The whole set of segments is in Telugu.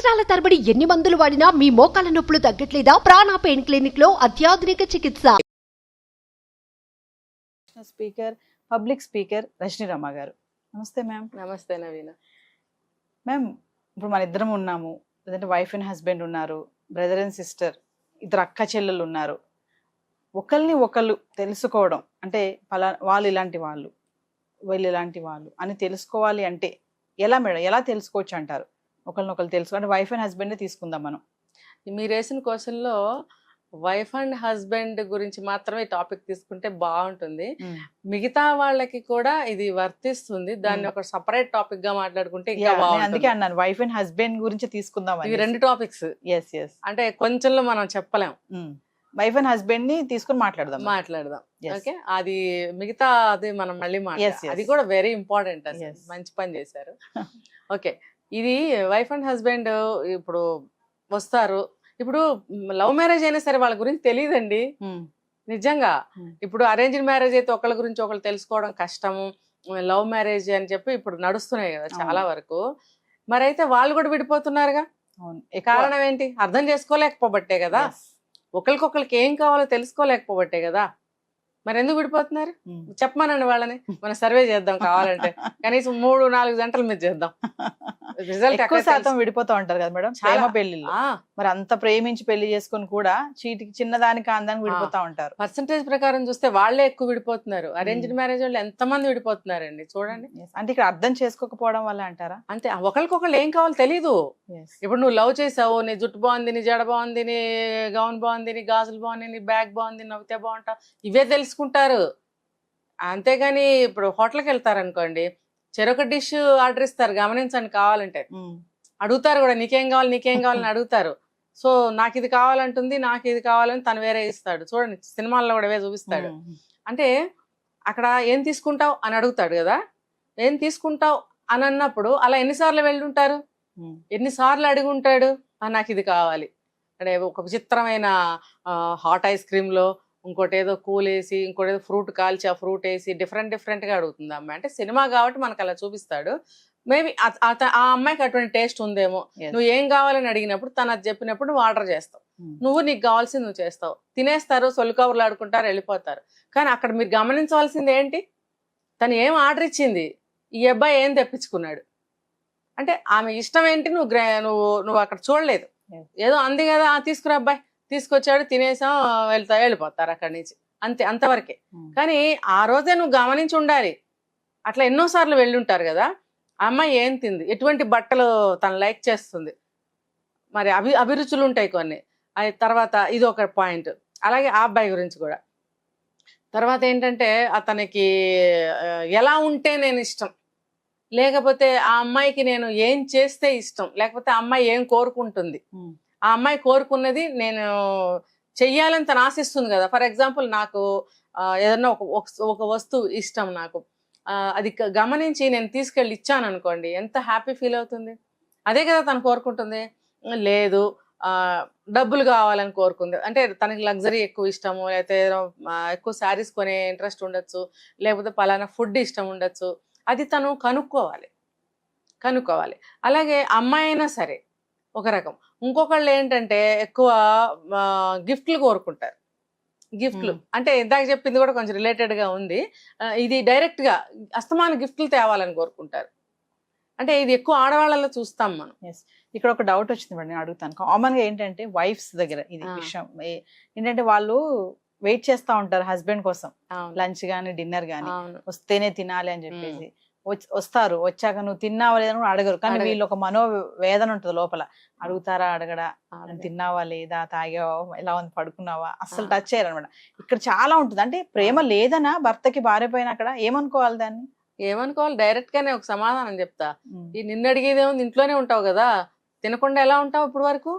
సంవత్సరాల తరబడి ఎన్ని మందులు వాడినా మీ మోకాల నొప్పులు తగ్గట్లేదా? ప్రాణ పెయిన్ క్లినిక్ లో అత్యాధునిక చికిత్స. Speaker, public speaker Rajani Rama గారు, నమస్తే మ్యామ్. నమస్తే నవీన. మ్యామ్, ఇప్పుడు మన ఇద్దరం ఉన్నాము, లేదంటే వైఫ్ అండ్ హస్బెండ్ ఉన్నారు, బ్రదర్ అండ్ సిస్టర్, ఇద్దరు అక్క చెల్లెలు ఉన్నారు. ఒకరిని ఒకళ్ళు తెలుసుకోవడం అంటే వాళ్ళు ఇలాంటి వాళ్ళు, వీళ్ళు ఇలాంటి వాళ్ళు అని తెలుసుకోవాలి అంటే ఎలా మేడం, ఎలా తెలుసుకోవచ్చు అంటారు? ఒకరినొకరు తెలుసుకో అంటే వైఫ్ అండ్ హస్బెండ్ తీసుకుందాం మనం. మీరు వేసిన క్వశ్చన్లో వైఫ్ అండ్ హస్బెండ్ గురించి మాత్రమే టాపిక్ తీసుకుంటే బాగుంటుంది. మిగతా వాళ్ళకి కూడా ఇది వర్తిస్తుంది. దాన్ని ఒక సపరేట్ టాపిక్ గా మాట్లాడుకుంటే ఇంకా బాగుంటుంది. అందుకే అన్నాను వైఫ్ అండ్ హస్బెండ్ గురించి తీసుకుందాం. ఇవి రెండు టాపిక్స్. ఎస్ ఎస్, అంటే కొంచెంలో మనం చెప్పలేం. వైఫ్ అండ్ హస్బెండ్ ని తీసుకుని మాట్లాడదాం. ఓకే, అది మిగతా అది మనం మళ్ళీ మాట్లాడదాం. అది కూడా వెరీ ఇంపార్టెంట్. మంచి పని చేశారు. ఓకే, ఇది వైఫ్ అండ్ హస్బెండ్ ఇప్పుడు వస్తారు. ఇప్పుడు లవ్ మ్యారేజ్ అయినా సరే వాళ్ళ గురించి తెలియదండి నిజంగా. ఇప్పుడు అరేంజ్డ్ మ్యారేజ్ అయితే ఒకళ్ళ గురించి ఒకళ్ళు తెలుసుకోవడం కష్టము. లవ్ మ్యారేజ్ అని చెప్పి ఇప్పుడు నడుస్తున్నాయి కదా చాలా వరకు. మరి అయితే వాళ్ళు కూడా విడిపోతున్నారుగా. కారణం ఏంటి? అర్థం చేసుకోలేకపోబట్టే కదా. ఒకరికొకరికి ఏం కావాలో తెలుసుకోలేకపోబట్టే కదా. మరి ఎందుకు విడిపోతున్నారు చెప్పమానండి వాళ్ళని. మనం సర్వే చేద్దాం కావాలంటే. కనీసం 3-4 గంటల మీద చేద్దాం. రిజల్ట్ ఎక్కువ శాతం విడిపోతూ ఉంటారు కదా మేడం ప్రేమ పెళ్లిళ్ళు. మరి అంత ప్రేమించి పెళ్లి చేసుకుని కూడా చీటికి చిన్నదానికి అందానికి విడిపోతా ఉంటారు. పర్సంటేజ్ ప్రకారం చూస్తే వాళ్ళే ఎక్కువ విడిపోతున్నారు. అరేంజ్డ్ మ్యారేజ్ వాళ్ళు ఎంతమంది విడిపోతున్నారండి చూడండి. అంటే ఇక్కడ అర్థం చేసుకోకపోవడం వల్ల అంటారా? అంతే, ఒకరికొకళ్ళు ఏం కావాలో తెలీదు. ఇప్పుడు నువ్వు లవ్ చేసావు, నీ జుట్టు బాగుంది, నీ జడ బాగుంది, నీ గౌన్ బాగుంది, నీ గాజులు బాగుంది, నీ బ్యాగ్ బాగుంది, నవ్వుతే బాగుంటావు, ఇవే తెలుసుకుంటారు. అంతేగాని ఇప్పుడు హోటల్కి వెళ్తారు అనుకోండి, చెరొక డిష్ ఆర్డర్ ఇస్తారు గమనించండి. కావాలంటే అడుగుతారు కూడా, నీకేం కావాలి నీకేం కావాలని అడుగుతారు. సో నాకు ఇది కావాలంటుంది, నాకు ఇది కావాలని తను వేరే ఇస్తాడు. చూడండి సినిమాల్లో కూడా అవే చూపిస్తాడు. అంటే అక్కడ ఏం తీసుకుంటావు అని అడుగుతాడు కదా. ఏం తీసుకుంటావు అని అన్నప్పుడు అలా ఎన్నిసార్లు వెళ్ళుంటారు, ఎన్నిసార్లు అడిగి ఉంటాడు నాకు ఇది కావాలి అంటే. ఒక విచిత్రమైన హాట్ ఐస్ క్రీమ్లో ఇంకోటి ఏదో కూల్ వేసి, ఇంకోటి ఏదో ఫ్రూట్ కాల్చి ఆ ఫ్రూట్ వేసి డిఫరెంట్గా అడుగుతుంది అమ్మాయి. అంటే సినిమా కాబట్టి మనకు అలా చూపిస్తాడు. మేబీ ఆ అమ్మాయికి అటువంటి టేస్ట్ ఉందేమో. నువ్వు ఏం కావాలని అడిగినప్పుడు తను అది చెప్పినప్పుడు నువ్వు ఆర్డర్ చేస్తావు. నువ్వు నీకు కావాల్సింది నువ్వు చేస్తావు. తినేస్తారు, సొల్లు కబుర్లు ఆడుకుంటారు, వెళ్ళిపోతారు. కానీ అక్కడ మీరు గమనించవలసింది ఏంటి, తను ఏం ఆర్డర్ ఇచ్చింది, ఈ అబ్బాయి ఏం తెప్పించుకున్నాడు. అంటే ఆమె ఇష్టం ఏంటి నువ్వు అక్కడ చూడలేదు. ఏదో అంది కదా తీసుకురా అబ్బాయి, తీసుకొచ్చాడు, తినేసాం, వెళ్ళిపోతారు అక్కడి నుంచి. అంతే, అంతవరకే. కానీ ఆ రోజే నువ్వు గమనించి ఉండాలి. అట్లా ఎన్నోసార్లు వెళ్ళుంటారు కదా. ఆ అమ్మాయి ఏం తింది, ఎటువంటి బట్టలు తను లైక్ చేస్తుంది, మరి అభిరుచులు ఉంటాయి కొన్ని. అది తర్వాత ఇది ఒక పాయింట్. అలాగే ఆ అబ్బాయి గురించి కూడా. తర్వాత ఏంటంటే అతనికి ఎలా ఉంటే నేను ఇష్టం, లేకపోతే ఆ అమ్మాయికి నేను ఏం చేస్తే ఇష్టం, లేకపోతే ఆ అమ్మాయి ఏం కోరుకుంటుంది, ఆ అమ్మాయి కోరుకున్నది నేను చెయ్యాలని తను ఆశిస్తుంది కదా. ఫర్ ఎగ్జాంపుల్ నాకు ఏదన్నా ఒక వస్తువు ఇష్టం, నాకు అది గమనించి నేను తీసుకెళ్ళి ఇచ్చాను అనుకోండి, ఎంత హ్యాపీ ఫీల్ అవుతుంది. అదే కదా తను కోరుకుంటుంది. లేదు డబ్బులు కావాలని కోరుకుంది అంటే తనకి లగ్జరీ ఎక్కువ ఇష్టము, లేకపోతే ఎక్కువ శారీస్ కొనే ఇంట్రెస్ట్ ఉండొచ్చు, లేకపోతే పలానా ఫుడ్ ఇష్టం ఉండొచ్చు. అది తను కనుక్కోవాలి. అలాగే అమ్మాయి అయినా సరే ఒక రకం. ఇంకొకళ్ళు ఏంటంటే ఎక్కువ గిఫ్ట్లు కోరుకుంటారు. గిఫ్ట్లు అంటే ఇందాక చెప్పింది కూడా కొంచెం రిలేటెడ్గా ఉంది. ఇది డైరెక్ట్గా అస్తమాన గిఫ్ట్లు తేవాలని కోరుకుంటారు. అంటే ఇది ఎక్కువ ఆడవాళ్ళలో చూస్తాం మనం. ఇక్కడ ఒక డౌట్ వచ్చింది మేడం, నేను అడుగుతాను. కామన్గా ఏంటంటే వైఫ్స్ దగ్గర ఇది విషయం ఏంటంటే వాళ్ళు వెయిట్ చేస్తూ ఉంటారు హస్బెండ్ కోసం, లంచ్ కానీ డిన్నర్ కానీ వస్తేనే తినాలి అని చెప్పేసి. వస్తారు, వచ్చాక నువ్వు తిన్నావా లేదని కూడా అడగరు. కానీ వీళ్ళు ఒక మనోవేదన ఉంటుంది లోపల, అడుగుతారా అడగడా, తిన్నావా లేదా, తాగావా, ఎలా ఉంది, పడుకున్నావా, అస్సలు టచ్ చేయరు అనమాట. ఇక్కడ చాలా ఉంటుంది. అంటే ప్రేమ లేదనా భర్తకి భార్య పైన అక్కడ ఏమనుకోవాలి, దాన్ని ఏమనుకోవాలి? డైరెక్ట్ గానే ఒక సమాధానం చెప్తా. ఈ నిన్ను అడిగేదేమో, ఇంట్లోనే ఉంటావు కదా, తినకుండా ఎలా ఉంటావు ఇప్పుడు వరకు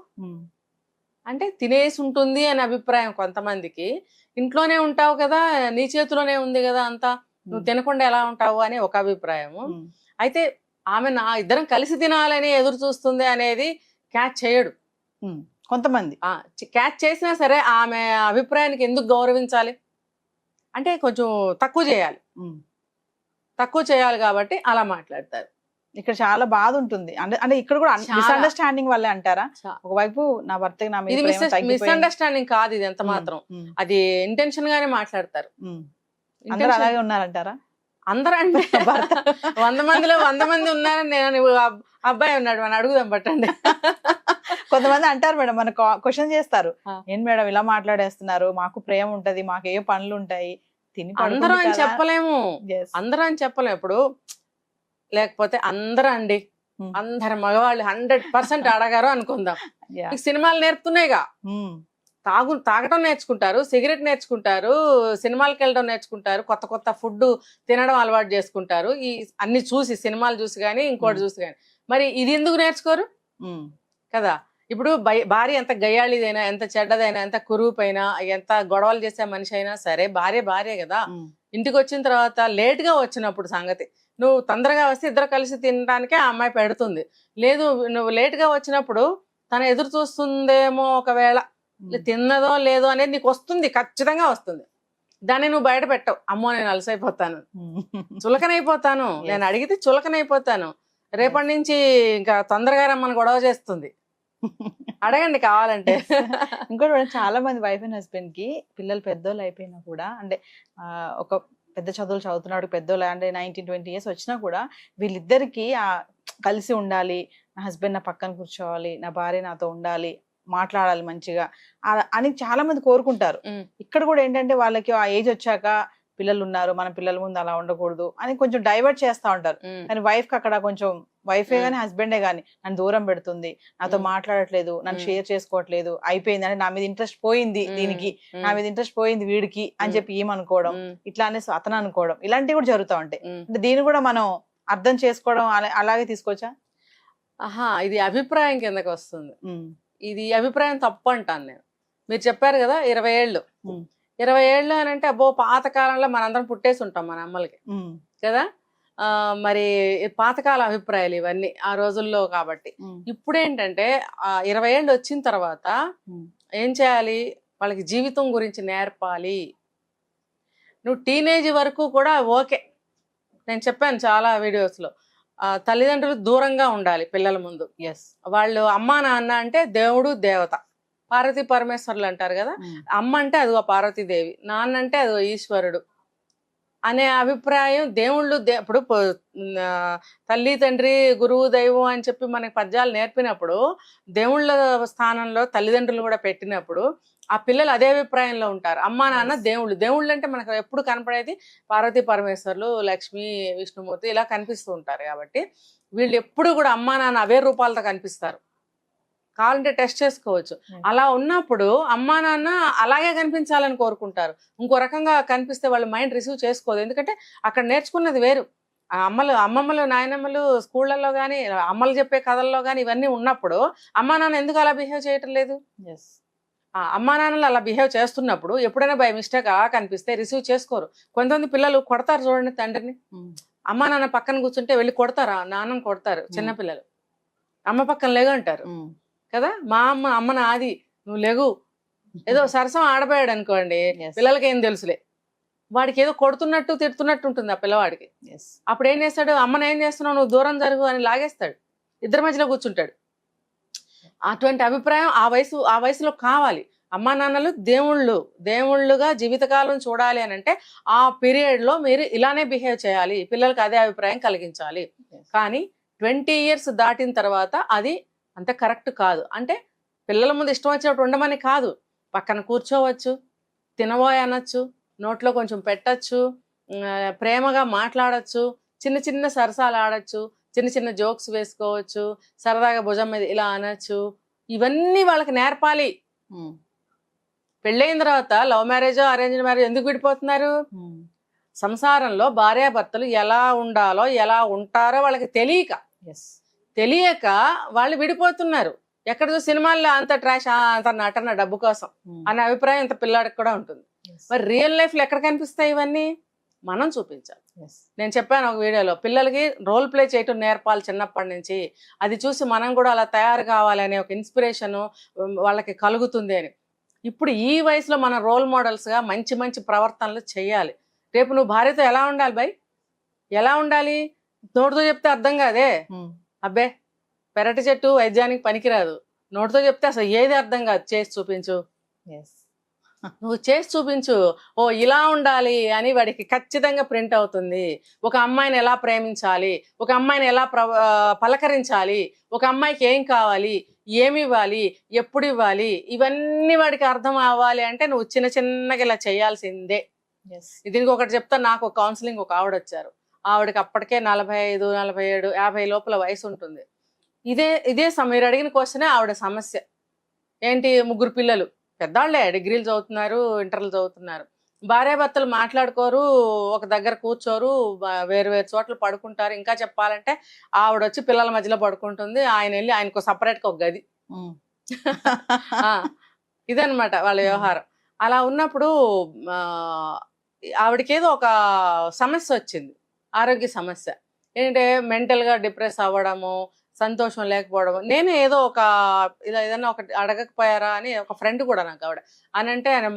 అంటే తినేసి ఉంటుంది అని అభిప్రాయం కొంతమందికి. ఇంట్లోనే ఉంటావు కదా, నీ చేతిలోనే ఉంది కదా అంతా, నువ్వు తినకుండా ఎలా ఉంటావు అని ఒక అభిప్రాయము. అయితే ఆమె నా ఇద్దరం కలిసి తినాలని ఎదురు చూస్తుంది అనేది క్యాచ్ చేయడు కొంతమంది. క్యాచ్ చేసినా సరే ఆమె అభిప్రాయానికి ఎందుకు గౌరవించాలి అంటే కొంచెం తక్కువ చేయాలి కాబట్టి అలా మాట్లాడతారు. ఇక్కడ చాలా బాధ ఉంటుంది. అంటే ఇక్కడ కూడా చాలా. మిస్అండర్స్టాండింగ్ వల్లే అంటారా? చా- ఒకవైపు నా భర్తకి నా మీద ఇది ప్రేమ తగ్గిపోయింది. మిస్అండర్స్టాండింగ్ కాదు, ఇది ఎంత మాత్రం అది ఇంటెన్షన్ గానే మాట్లాడతారు. అందరూ అలాగే ఉన్నారంటారా? అందరూ అంటే 100 మందిలో 100 మంది ఉన్నారని నేను అబ్బాయి ఉన్నాడు అని అడుగుదాం పట్టండి. కొంతమంది అంటారు మేడం, మన క్వశ్చన్ చేస్తారు, ఆ. ఏం మేడం ఇలా మాట్లాడేస్తున్నారు, మాకు ప్రేమ ఉంటది, మాకు ఏ పనులు ఉంటాయి, తిని అందరూ అని చెప్పలేము, Yes. అందరూ అని చెప్పలేము. ఇప్పుడు లేకపోతే అందరూ అండి, Hmm. అందరు మగవాళ్ళు 100% అడగారు అనుకుందాం. Yeah. మీకు సినిమాలు నేర్పుతున్నాయిగా, Hmm. తాగటం నేర్చుకుంటారు, సిగరెట్ నేర్చుకుంటారు, సినిమాలకు వెళ్ళడం నేర్చుకుంటారు, కొత్త కొత్త ఫుడ్ తినడం అలవాటు చేసుకుంటారు. ఈ అన్ని చూసి, సినిమాలు చూసి కానీ ఇంకోటి చూసి కానీ. మరి ఇది ఎందుకు నేర్చుకోరు Hmm. కదా? ఇప్పుడు భార్య ఎంత గయ్యాళిదైనా, ఎంత చెడ్డదైనా, ఎంత కురూపైనా, ఎంత గొడవలు చేసే మనిషి అయినా సరే భార్య కదా. Hmm. ఇంటికి వచ్చిన తర్వాత లేట్ గా వచ్చినప్పుడు సంగతి, నువ్వు తొందరగా వస్తే ఇద్దరు కలిసి తినడానికే ఆ అమ్మాయి పెడుతుంది. లేదు నువ్వు లేట్ గా వచ్చినప్పుడు తను ఎదురు చూస్తుందేమో, ఒకవేళ తిన్నదో లేదో అనేది నీకు వస్తుంది, ఖచ్చితంగా వస్తుంది. దాన్ని నువ్వు బయట పెట్టవు. అమ్మో నేను అలసైపోతాను, చులకనైపోతాను, నేను అడిగితే చులకనైపోతాను, రేపటి నుంచి ఇంకా తొందరగా రమ్మని గొడవ చేస్తుంది. అడగండి కావాలంటే. ఇంకోటి మేడం, చాలా మంది వైఫ్ అండ్ హస్బెండ్ కి పిల్లలు పెద్దోళ్ళు అయిపోయినా కూడా, అంటే ఒక పెద్ద చదువులు చదువుతున్నాడు, పెద్దోళ్ళు అంటే 19-20 years వచ్చినా కూడా వీళ్ళిద్దరికి కలిసి ఉండాలి, నా హస్బెండ్ నా పక్కన కూర్చోవాలి, నా భార్య నాతో ఉండాలి, మాట్లాడాలి మంచిగా అని చాలా మంది కోరుకుంటారు. ఇక్కడ కూడా ఏంటంటే వాళ్ళకి ఆ ఏజ్ వచ్చాక పిల్లలు ఉన్నారు, మన పిల్లల ముందు అలా ఉండకూడదు అని కొంచెం డైవర్ట్ చేస్తా ఉంటారు. కానీ వైఫ్ కి అక్కడ కొంచెం, వైఫే గానీ హస్బెండే గానీ నన్ను దూరం పెడుతుంది, నాతో మాట్లాడట్లేదు, నన్ను షేర్ చేసుకోవట్లేదు, అయిపోయింది అంటే నా మీద ఇంట్రెస్ట్ పోయింది, దీనికి నా మీద ఇంట్రెస్ట్ పోయింది వీడికి అని చెప్పి ఏమనుకోవడం, ఇట్లానే అతను అనుకోవడం, ఇలాంటివి కూడా జరుగుతూ ఉంటాయి. అంటే దీన్ని కూడా మనం అర్థం చేసుకోవడం అలాగే తీసుకోవచ్చా? ఇది అభిప్రాయం కిందకి వస్తుంది. ఇది అభిప్రాయం తప్పు అంటాను నేను. మీరు చెప్పారు కదా 20 ఏళ్ళు, 20 ఏళ్ళు అని అంటే అబ్బో పాత కాలంలో మనందరం పుట్టేసి ఉంటాం మన అమ్మలకి కదా. మరి పాతకాల అభిప్రాయాలు ఇవన్నీ ఆ రోజుల్లో కాబట్టి. ఇప్పుడు ఏంటంటే 20 ఏళ్ళు వచ్చిన తర్వాత ఏం చేయాలి, వాళ్ళకి జీవితం గురించి నేర్పాలి. నువ్వు టీనేజ్ వరకు కూడా ఓకే, నేను చెప్పాను చాలా వీడియోస్లో, తల్లిదండ్రులు దూరంగా ఉండాలి పిల్లల ముందు. వాళ్ళు అమ్మా నాన్న అంటే దేవుడు దేవత, పార్వతీ పరమేశ్వరులు అంటారు కదా. అమ్మ అంటే అదిగో పార్వతీదేవి, నాన్న అంటే అదిగో ఈశ్వరుడు అనే అభిప్రాయం. దేవుళ్ళు ఇప్పుడు తల్లి తండ్రి గురువు దైవం అని చెప్పి మనకి పద్యాలు నేర్పినప్పుడు, దేవుళ్ళ స్థానంలో తల్లిదండ్రులు కూడా పెట్టినప్పుడు ఆ పిల్లలు అదే అభిప్రాయంలో ఉంటారు. అమ్మా నాన్న దేవుళ్ళు. దేవుళ్ళు అంటే మనకు ఎప్పుడు కనపడేది పార్వతీ పరమేశ్వరులు, లక్ష్మి, విష్ణుమూర్తి ఇలా కనిపిస్తూ ఉంటారు. కాబట్టి వీళ్ళు ఎప్పుడు కూడా అమ్మా నాన్న అవే రూపాలతో కనిపిస్తారు. కావాలంటే టెస్ట్ చేసుకోవచ్చు. అలా ఉన్నప్పుడు అమ్మా నాన్న అలాగే కనిపించాలని కోరుకుంటారు. ఇంకో రకంగా కనిపిస్తే వాళ్ళ మైండ్ రిసీవ్ చేసుకోదు. ఎందుకంటే అక్కడ నేర్చుకున్నది వేరు. అమ్మమ్మలు నాయనమ్మలు స్కూళ్ళల్లో కానీ, అమ్మలు చెప్పే కథల్లో కానీ ఇవన్నీ ఉన్నప్పుడు అమ్మా నాన్న ఎందుకు అలా బిహేవ్ చేయటం లేదు? అమ్మా నాన్నలు అలా బిహేవ్ చేస్తున్నప్పుడు ఎప్పుడైనా బై మిస్టేక్ అలా కనిపిస్తే రిసీవ్ చేసుకోరు. కొంతమంది పిల్లలు కొడతారు చూడండి తండ్రిని. అమ్మా నాన్న పక్కన కూర్చుంటే వెళ్ళి కొడతారు, నాన్నని కొడతారు. చిన్నపిల్లలు అమ్మ పక్కన లేగు అంటారు కదా. మా అమ్మ నాది, నువ్వు లేగు. ఏదో సరసం ఆడబోయాడు అనుకోండి, పిల్లలకి ఏం తెలుసులే, వాడికి ఏదో కొడుతున్నట్టు తిడుతున్నట్టు ఉంటుంది ఆ పిల్లవాడికి. అప్పుడు ఏం చేస్తాడు, అమ్మను ఏం చేస్తున్నావు, నువ్వు దూరం జరుగు అని లాగేస్తాడు, ఇద్దరి మధ్యలో కూర్చుంటాడు. అటువంటి అభిప్రాయం ఆ వయసులో కావాలి. అమ్మా నాన్నలు దేవుళ్ళుగా జీవితకాలం చూడాలి అని అంటే ఆ పీరియడ్ లో మీరు ఇలానే బిహేవ్ చేయాలి, పిల్లలకి అదే అభిప్రాయం కలిగించాలి. కానీ 20 years దాటిన తర్వాత అది అంత కరెక్ట్ కాదు. అంటే పిల్లల ముందు ఇష్టం వచ్చినప్పుడు ఉండమని కాదు, పక్కన కూర్చోవచ్చు, తినబోయ్ అనొచ్చు, నోట్లో కొంచెం పెట్టచ్చు, ప్రేమగా మాట్లాడచ్చు, చిన్న చిన్న సరసాలు ఆడచ్చు, చిన్న చిన్న జోక్స్ వేసుకోవచ్చు, సరదాగా భుజం మీద ఇలా అనొచ్చు. ఇవన్నీ వాళ్ళకి నేర్పాలి. పెళ్ళైన తర్వాత లవ్ మ్యారేజ్ అరేంజ్డ్ మ్యారేజ్ ఎందుకు విడిపోతున్నారు? సంసారంలో భార్యాభర్తలు ఎలా ఉండాలో ఎలా ఉంటారో వాళ్ళకి తెలియక వాళ్ళు విడిపోతున్నారు. ఎక్కడ చూసి సినిమాల్లో అంత ట్రాష్, అంత నటన డబ్బు కోసం అనే అభిప్రాయం ఇంత పిల్లాడికి కూడా ఉంటుంది. మరి రియల్ లైఫ్ లో ఎక్కడ కనిపిస్తాయి ఇవన్నీ? మనం చూపించాలి. నేను చెప్పాను ఒక వీడియోలో, పిల్లలకి రోల్ ప్లే చేయటం నేర్పాలి చిన్నప్పటి నుంచి. అది చూసి మనం కూడా అలా తయారు కావాలి అనే ఒక ఇన్స్పిరేషన్ వాళ్ళకి కలుగుతుంది అని. ఇప్పుడు ఈ వయసులో మన రోల్ మోడల్స్గా మంచి మంచి ప్రవర్తనలు చేయాలి. రేపు నువ్వు భార్యతో ఎలా ఉండాలి ఎలా ఉండాలి? నోటితో చెప్తే అర్థం కాదే. ఉమ్. అబ్బే పెరటి చెట్టు వైద్యానికి పనికిరాదు, నోటితో చెప్తే అసలు ఏది అర్థం కాదు. చేసి చూపించు, Yes. నువ్వు చేసి చూపించు. ఓ ఇలా ఉండాలి అని వాడికి ఖచ్చితంగా ప్రింట్ అవుతుంది. ఒక అమ్మాయిని ఎలా ప్రేమించాలి, ఒక అమ్మాయిని ఎలా పలకరించాలి, ఒక అమ్మాయికి ఏం కావాలి, ఏమి ఇవ్వాలి, ఎప్పుడు ఇవ్వాలి, ఇవన్నీ వాడికి అర్థం అవ్వాలి అంటే నువ్వు చిన్న చిన్నగా ఇలా చేయాల్సిందే. Yes. దీనికి ఒకటి చెప్తా, నాకు ఒక కౌన్సిలింగ్ ఒక ఆవిడ వచ్చారు. ఆవిడకి అప్పటికే 45, 47, 50 లోపల వయసు ఉంటుంది. ఇదే మీరు అడిగిన క్వశ్చనే ఆవిడ సమస్య. ఏంటి, 3 పిల్లలు, పెద్దవాళ్ళే, డిగ్రీలు చదువుతున్నారు, ఇంటర్లు చదువుతున్నారు. భార్యాభర్తలు మాట్లాడుకోరు, ఒక దగ్గర కూర్చోరు, వేరు వేరు చోట్ల పడుకుంటారు. ఇంకా చెప్పాలంటే ఆవిడ వచ్చి పిల్లల మధ్యలో పడుకుంటుంది, ఆయన వెళ్ళి ఆయనకు సపరేట్గా ఒక గది. ఇదనమాట వాళ్ళ వ్యవహారం. అలా ఉన్నప్పుడు ఆవిడకి ఏదో ఒక సమస్య వచ్చింది, ఆరోగ్య సమస్య. ఏంటంటే మెంటల్గా డిప్రెస్ అవ్వడము, సంతోషం లేకపోవడం. నేను ఏదో ఒక ఇలా ఏదైనా ఒకటి అడగకపోయారా అని ఒక ఫ్రెండ్ కూడా నాకు ఆవిడ అని అంటే, ఆయన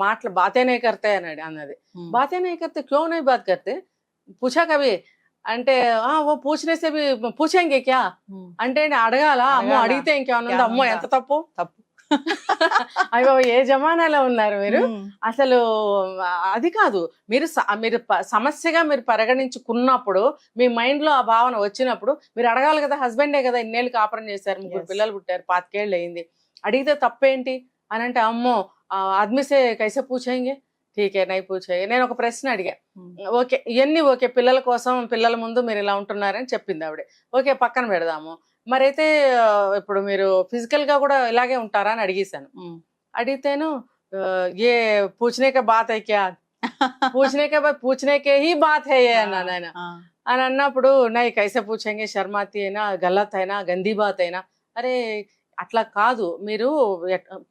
మాటలు బాతేనే కర్తే అన్నది. బాతేనే కర్తే క్యో నహీ బాత్ కర్తే పూछा కవి అంటే, ఓ పూछనేసే భీ పూछेंगे क्या అంటే అడగాల. అమ్మో అడిగితే ఇంకేమన్నా, అమ్మో ఎంత తప్పు. అయ్యో ఏ జమానాలో ఉన్నారు మీరు. అసలు అది కాదు, మీరు సమస్యగా మీరు పరిగణించుకున్నప్పుడు, మీ మైండ్ లో ఆ భావన వచ్చినప్పుడు మీరు అడగాలి కదా. హస్బెండే కదా, ఇన్నేళ్ళు కాపురం చేశారు, 3 పిల్లలు పుట్టారు, 25 ఏళ్ళు అయింది, అడిగితే తప్పేంటి అని అంటే, అమ్మో ఆద్మీసే కైసే పూछेंगे ఠీకే నై పూछేంगे. నేను ఒక ప్రశ్న అడిగా, ఓకే ఇవన్నీ ఓకే, పిల్లల కోసం పిల్లల ముందు మీరు ఇలా ఉంటున్నారని చెప్పింది ఆవిడ. ఓకే పక్కన పెడదాము, మరైతే ఇప్పుడు మీరు ఫిజికల్ గా కూడా ఇలాగే ఉంటారా అని అడిగేశాను. అడిగితేను ఏ పూछने का बात है क्या, पूछने के ही बात है ये అన్నాను ఆయన. అని అన్నప్పుడు నై కైసే పూछेंगे శర్మాతి అయినా గలత్ అయినా గందీ బాత్ అయినా. అరే అట్లా కాదు, మీరు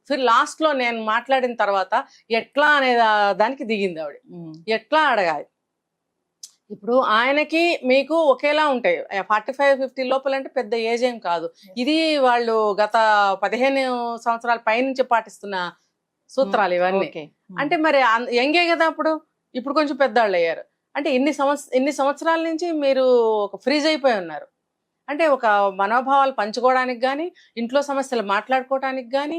ఫిర్ లాస్ట్ లో నేను మాట్లాడిన తర్వాత ఎట్లా అనే దానికి దిగింది ఆవిడ. ఎట్లా అడగాలి. ఇప్పుడు ఆయనకి మీకు ఒకేలా ఉంటాయి, 45-50 లోపల అంటే పెద్ద ఏజ్ ఏం కాదు. ఇది వాళ్ళు గత 15 సంవత్సరాల పైనుంచి పాటిస్తున్న సూత్రాలు ఇవన్నీ. అంటే మరి యంగే కదా ఇప్పుడు కొంచెం పెద్దవాళ్ళు అయ్యారు అంటే ఇన్ని సంవత్సరాల నుంచి మీరు ఒక ఫ్రీజ్ అయిపోయి ఉన్నారు. అంటే ఒక మనోభావాలు పంచుకోవడానికి కానీ, ఇంట్లో సమస్యలు మాట్లాడుకోవడానికి కానీ,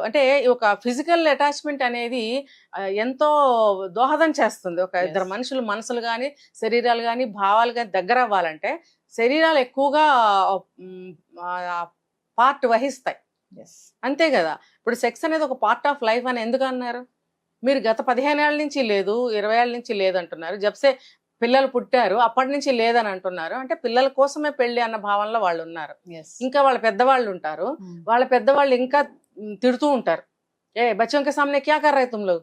అంటే ఒక ఫిజికల్ అటాచ్మెంట్ అనేది ఎంతో దోహదం చేస్తుంది. ఒక ఇద్దరు మనుషులు మనసులు కానీ, శరీరాలు కానీ, భావాలు కానీ దగ్గర అవ్వాలంటే శరీరాలు ఎక్కువగా పార్ట్ వహిస్తాయి. అంతే కదా. ఇప్పుడు సెక్స్ అనేది ఒక పార్ట్ ఆఫ్ లైఫ్ అని ఎందుకు అన్నారు? మీరు గత 15 ఏళ్ళ నుంచి లేదు, 20 ఏళ్ళ నుంచి లేదంటున్నారు. జబ్సే పిల్లలు పుట్టారు అప్పటి నుంచి లేదని అంటున్నారు. అంటే పిల్లల కోసమే పెళ్లి అన్న భావనలో వాళ్ళు ఉన్నారు. ఇంకా వాళ్ళ పెద్దవాళ్ళు ఉంటారు, వాళ్ళ పెద్దవాళ్ళు ఇంకా తిడుతూ ఉంటారు, ఏ బచ్చోంకే సామ్నే క్యా కర్ రహే తుమ్ లోగ్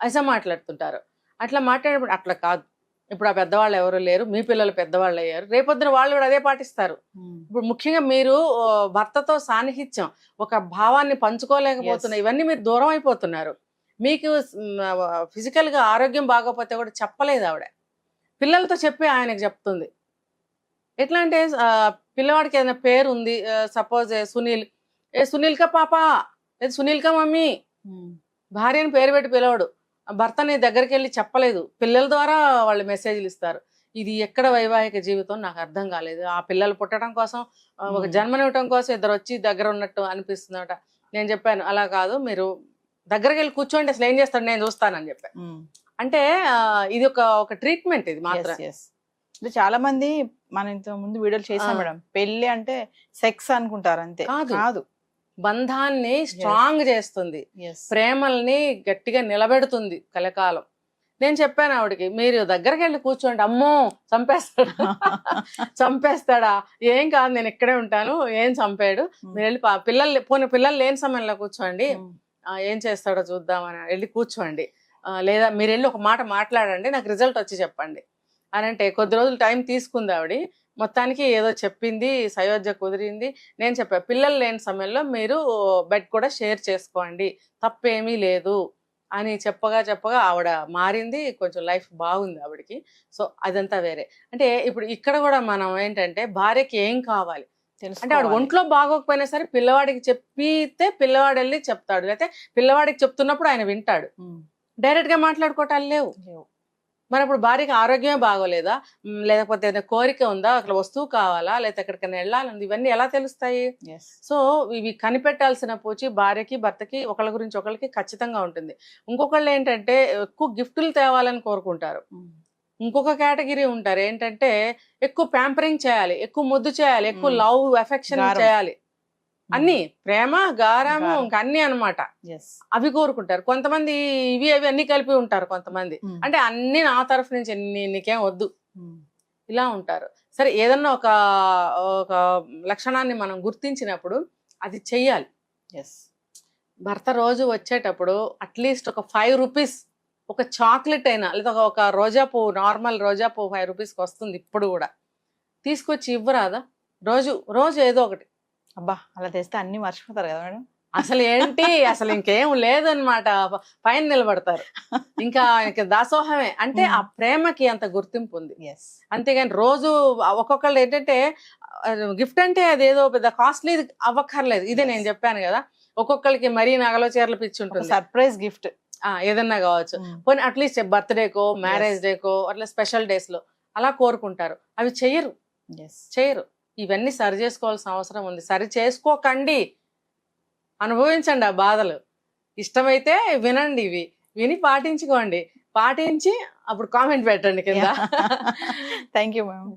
ఐసా మాట్లాడుతుంటారు. అట్లా మాట్లాడేప్పుడు అట్లా కాదు. ఇప్పుడు ఆ పెద్దవాళ్ళు ఎవరు లేరు, మీ పిల్లలు పెద్దవాళ్ళు అయ్యారు, రేపొద్దున వాళ్ళు కూడా అదే పాటిస్తారు. ఇప్పుడు ముఖ్యంగా మీరు భర్తతో సాన్నిహిత్యం, ఒక భావాన్ని పంచుకోలేకపోతున్నారు, ఇవన్నీ మీరు దూరం అయిపోతున్నారు. మీకు ఫిజికల్ గా ఆరోగ్యం బాగోపోతే కూడా చెప్పలేదు ఆవిడ, పిల్లలతో చెప్పి ఆయనకు చెప్తుంది. ఎట్లా అంటే పిల్లవాడికి ఏదైనా పేరు ఉంది, సపోజ్ సునీల్, సునీల్ కా పాప, సునీల్ కా మమ్మీ, భార్యని పేరు పెట్టి పిలవడు, భర్తని దగ్గరికి వెళ్ళి చెప్పలేదు, పిల్లల ద్వారా వాళ్ళు మెసేజ్లు ఇస్తారు. ఇది ఎక్కడ వైవాహిక జీవితం నాకు అర్థం కాలేదు. ఆ పిల్లలు పుట్టడం కోసం, ఒక జన్మనివ్వటం కోసం ఇద్దరు వచ్చి దగ్గర ఉన్నట్టు అనిపిస్తుందట. నేను చెప్పాను అలా కాదు, మీరు దగ్గరికి వెళ్ళి కూర్చోండి, అసలు ఏం చేస్తాడు నేను చూస్తానని చెప్పాను. అంటే ఇది ఒక ట్రీట్మెంట్ ఇది మాత్రం. అంటే చాలా మంది మనం ఇంత ముందు వీడియోలు చేసాం మేడం, పెళ్లి అంటే సెక్స్ అనుకుంటారు, అంతే కాదు. బంధాన్ని స్ట్రాంగ్ చేస్తుంది, ప్రేమల్ని గట్టిగా నిలబెడుతుంది కలకాలం. నేను చెప్పాను ఆవిడకి, మీరు దగ్గరికి వెళ్ళి కూర్చోండి, అమ్మో చంపేస్తాడా, ఏం కాదు నేను ఇక్కడే ఉంటాను, ఏం చంపాడు, మీరు వెళ్ళి పిల్లలు లేని సమయంలో కూర్చోండి, ఏం చేస్తాడో చూద్దామని వెళ్ళి కూర్చోండి, లేదా మీరు వెళ్ళి ఒక మాట మాట్లాడండి, నాకు రిజల్ట్ వచ్చి చెప్పండి అని అంటే కొద్ది రోజులు టైం తీసుకుంది ఆవిడ. మొత్తానికి ఏదో చెప్పింది, సయోధ్య కుదిరింది. నేను చెప్పా, పిల్లలు లేని సమయంలో మీరు బెడ్ కూడా షేర్ చేసుకోండి, తప్పేమీ లేదు అని చెప్పగా ఆవిడ మారింది, కొంచెం లైఫ్ బాగుంది ఆవిడకి. సో అదంతా వేరే. అంటే ఇప్పుడు ఇక్కడ కూడా మనం ఏంటంటే భార్యకి ఏం కావాలి అంటే, ఆవిడ ఒంట్లో బాగోకపోయినా సరే పిల్లవాడికి చెప్పితే పిల్లవాడు వెళ్ళి చెప్తాడు, లేకపోతే పిల్లవాడికి చెప్తున్నప్పుడు ఆయన వింటాడు. డైరెక్ట్ గా మాట్లాడుకోవటాలు లేవు. మరి అప్పుడు భార్యకి ఆరోగ్యమే బాగోలేదా, లేకపోతే ఏదైనా కోరిక ఉందా, అక్కడ వస్తువు కావాలా, లేకపోతే ఎక్కడికైనా వెళ్ళాలని, ఇవన్నీ ఎలా తెలుస్తాయి? సో ఇవి కనిపెట్టాల్సిన పూచి భార్యకి భర్తకి ఒకళ్ళ గురించి ఒకళ్ళకి ఖచ్చితంగా ఉంటుంది. ఇంకొకళ్ళు ఏంటంటే ఎక్కువ గిఫ్టులు తేవాలని కోరుకుంటారు. ఇంకొక కేటగిరీ ఉంటారు ఏంటంటే ఎక్కువ ప్యాంపరింగ్ చేయాలి, ఎక్కువ ముద్దు చేయాలి, ఎక్కువ లవ్ ఎఫెక్షన్ చేయాలి, అన్ని ప్రేమ గారము ఇంకా అన్ని అనమాట, అవి కోరుకుంటారు. కొంతమంది ఇవి అవి అన్ని కలిపి ఉంటారు కొంతమంది, అంటే అన్ని నా తరఫు నుంచి నీకేం వద్దు ఇలా ఉంటారు. సరే ఏదన్నా ఒక లక్షణాన్ని మనం గుర్తించినప్పుడు అది చెయ్యాలి. భర్త రోజు వచ్చేటప్పుడు అట్లీస్ట్ ఒక 5 రూపీస్ ఒక చాక్లెట్ అయినా, లేదా ఒక రోజా పువ్వు, నార్మల్ రోజా పువ్వు 5 రూపీస్కి వస్తుంది ఇప్పుడు కూడా, తీసుకొచ్చి ఇవ్వరాదా? రోజు ఏదో ఒకటి. అబ్బా, అలా తెస్తే అన్ని మర్చిపోతారు కదా మేడం. అసలు ఏంటి, అసలు ఇంకేం లేదనమాట, పైన నిలబడతారు, ఇంకా దాసోహమే. అంటే ఆ ప్రేమకి అంత గుర్తింపు ఉంది. అంతేగాని రోజు ఒక్కొక్కళ్ళు ఏంటంటే గిఫ్ట్ అంటే అదేదో పెద్ద కాస్ట్లీ అవ్వక్కర్లేదు. ఇదే నేను చెప్పాను కదా, ఒక్కొక్కరికి మరీ నగలో చీరలు పిచ్చి ఉంటుంది, సర్ప్రైజ్ గిఫ్ట్ ఏదన్నా కావచ్చు. పోనీ అట్లీస్ట్ బర్త్డేకో, మ్యారేజ్ డేకో, అట్లా స్పెషల్ డేస్ లో అలా కోరుకుంటారు. అవి చేయరు. ఇవన్నీ సరి చేసుకోవాల్సిన అవసరం ఉంది. సరి చేసుకోకండి, అనుభవించండి ఆ బాధలు. ఇష్టమైతే వినండి, ఇవి విని పాటించుకోండి. పాటించి అప్పుడు కామెంట్ పెట్టండి కింద. Thank you ma'am.